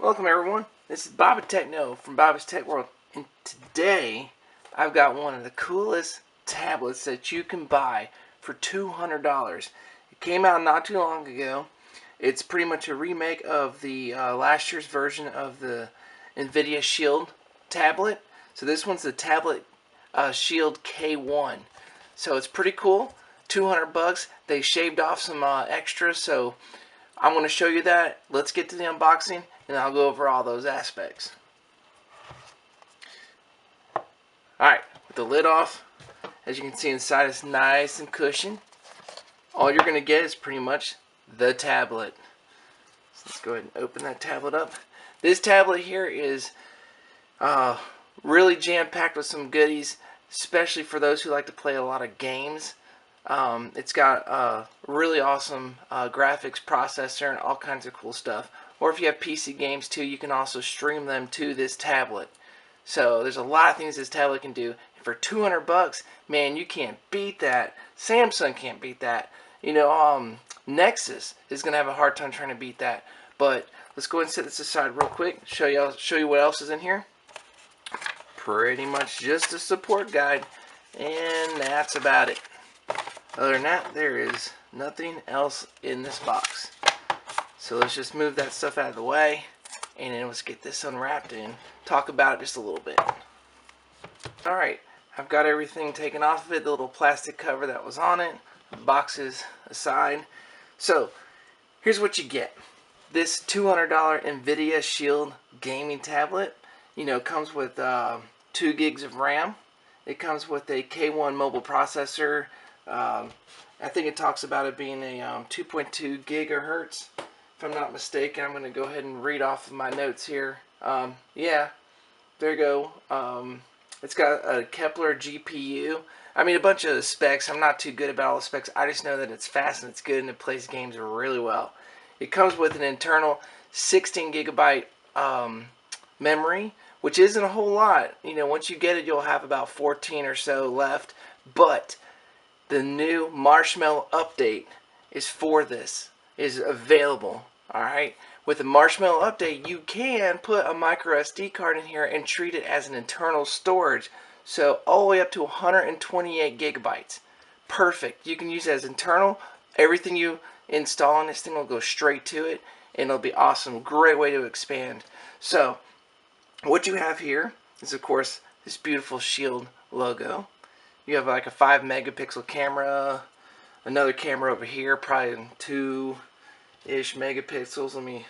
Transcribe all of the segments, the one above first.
Welcome everyone, this is Bobby Techno from Bobby's Tech World, and today I've got one of the coolest tablets that you can buy for $200. It came out not too long ago. It's pretty much a remake of the last year's version of the Nvidia Shield tablet. So this one's the tablet Shield K1. So it's pretty cool, 200 bucks. They shaved off some extras, so I'm going to show you that. Let's get to the unboxing and I'll go over all those aspects. Alright, with the lid off, as you can see inside it's nice and cushioned. All you're going to get is pretty much the tablet. So let's go ahead and open that tablet up. This tablet here is really jam-packed with some goodies, especially for those who like to play a lot of games. It's got a really awesome graphics processor and all kinds of cool stuff. Or if you have PC games too, you can also stream them to this tablet. So there's a lot of things this tablet can do. And for 200 bucks, man, you can't beat that. Samsung can't beat that. You know, Nexus is gonna have a hard time trying to beat that. But let's go ahead and set this aside real quick. Show you what else is in here. Pretty much just a support guide, and that's about it. Other than that, there is nothing else in this box. So let's just move that stuff out of the way, and then let's get this unwrapped and talk about it just a little bit. Alright, I've got everything taken off of it, the little plastic cover that was on it, the boxes aside. So, here's what you get. This $200 Nvidia Shield gaming tablet, you know, comes with 2 gigs of RAM. It comes with a K1 mobile processor. I think it talks about it being a 2.2 gigahertz, if I'm not mistaken. I'm going to go ahead and read off of my notes here. Yeah, there you go. It's got a Kepler GPU. I mean, a bunch of specs. I'm not too good about all the specs. I just know that it's fast and it's good and it plays games really well. It comes with an internal 16 gigabyte memory, which isn't a whole lot. You know, once you get it, you'll have about 14 or so left. But the new Marshmallow update is available. Alright, with the Marshmallow update, you can put a micro SD card in here and treat it as an internal storage. So all the way up to 128 gigabytes. Perfect. You can use it as internal. Everything you install on this thing will go straight to it, and it'll be awesome. Great way to expand. So what you have here is, of course, this beautiful Shield logo. You have like a 5 megapixel camera, another camera over here, probably 2-ish megapixels. Let me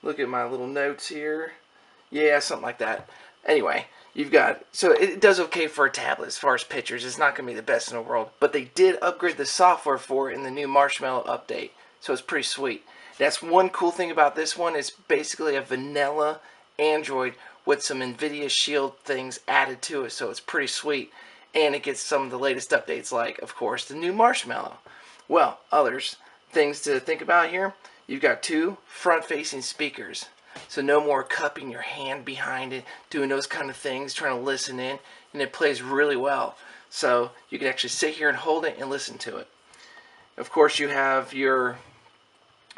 look at my little notes here. Yeah, something like that. Anyway, you've got, so it does okay for a tablet as far as pictures. It's not going to be the best in the world, but they did upgrade the software for it in the new Marshmallow update, so it's pretty sweet. That's one cool thing about this one. It's basically a vanilla Android with some Nvidia Shield things added to it, so it's pretty sweet. And it gets some of the latest updates, like, of course, the new Marshmallow. Well, others things to think about here. You've got 2 front-facing speakers. So no more cupping your hand behind it, doing those kind of things, trying to listen in. And it plays really well. So you can actually sit here and hold it and listen to it. Of course, you have your,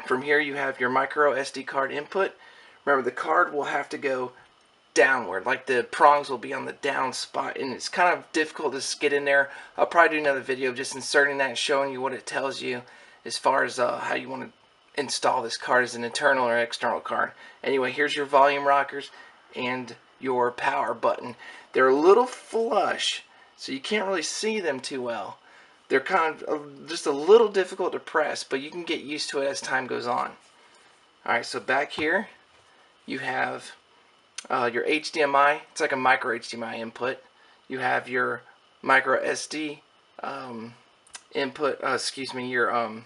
from here you have your micro SD card input. Remember, the card will have to go downward, like the prongs will be on the down spot, and it's kind of difficult to get in there. I'll probably do another video just inserting that and showing you what it tells you as far as how you want to install this card as an internal or external card. Anyway, here's your volume rockers and your power button. They're a little flush, so you can't really see them too well. They're kind of just a little difficult to press, but you can get used to it as time goes on. Alright, so back here you have your HDMI. It's like a micro HDMI input. You have your micro SD input. Excuse me, your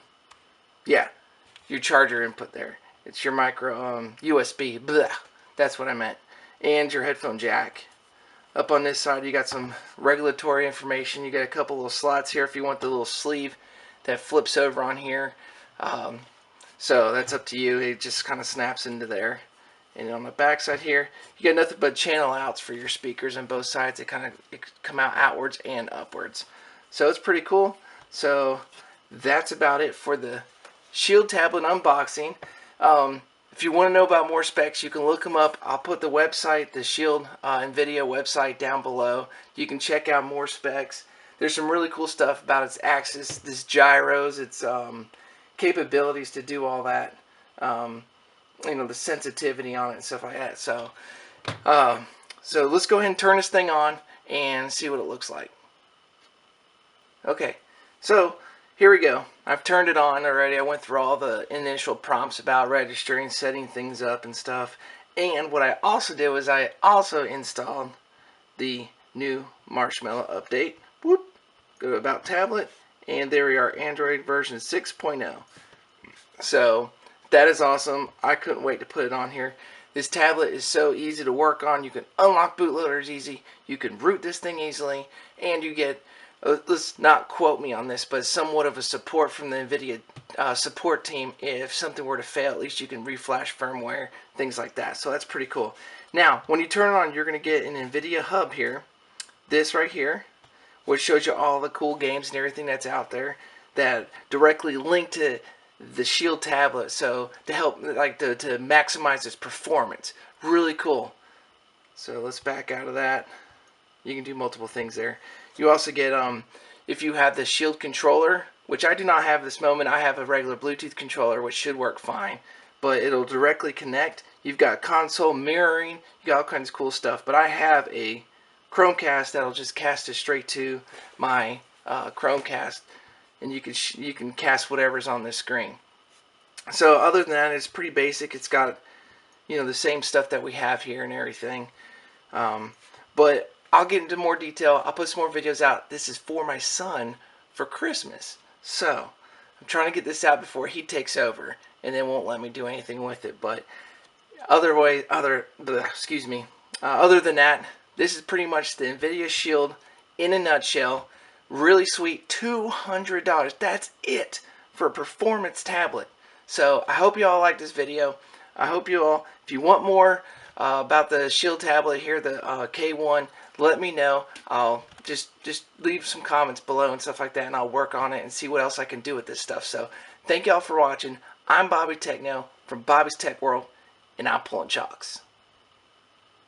your charger input there. It's your micro USB. Blah, that's what I meant. And your headphone jack. Up on this side, you got some regulatory information. You got a couple little slots here if you want the little sleeve that flips over on here. So that's up to you. It just kind of snaps into there. And on the back side here, you got nothing but channel outs for your speakers on both sides. They kind of come out outwards and upwards. So it's pretty cool. So that's about it for the Shield tablet unboxing. If you want to know about more specs, you can look them up. I'll put the website, the Shield Nvidia website, down below. You can check out more specs. There's some really cool stuff about its axis, this gyros, its capabilities to do all that. You know, the sensitivity on it and stuff like that. So let's go ahead and turn this thing on and see what it looks like. Okay, so here we go. I've turned it on already. I went through all the initial prompts about registering, setting things up and stuff. And what I also did was I also installed the new Marshmallow update. Whoop, go to About Tablet, and there we are, Android version 6.0. So that is awesome. I couldn't wait to put it on here. This tablet is so easy to work on. You can unlock bootloaders easy. You can root this thing easily, and you get, let's not quote me on this, but somewhat of a support from the Nvidia support team. If something were to fail, at least you can reflash firmware, things like that. So that's pretty cool. Now, when you turn it on, you're going to get an Nvidia hub here. This right here, which shows you all the cool games and everything that's out there that directly link to the Shield tablet, so to help, like, to maximize its performance. Really cool. So let's back out of that. You can do multiple things there. You also get, if you have the Shield controller, which I do not have at this moment. I have a regular Bluetooth controller, which should work fine, but it'll directly connect. You've got console mirroring. You got all kinds of cool stuff. But I have a Chromecast that'll just cast it straight to my Chromecast, and you can cast whatever's on this screen. So other than that, it's pretty basic. It's got, you know, the same stuff that we have here and everything. But I'll get into more detail. I'll put some more videos out. This is for my son for Christmas. So I'm trying to get this out before he takes over and then won't let me do anything with it. But other than that, this is pretty much the Nvidia Shield in a nutshell. Really sweet, $200. That's it for a performance tablet. So I hope you all like this video. I hope you all, if you want more about the Shield tablet here, the K1, let me know. I'll just leave some comments below and stuff like that, and I'll work on it and see what else I can do with this stuff. So thank y'all for watching. I'm Bobby Techno from Bobby's Tech World, and I'm pulling chalks.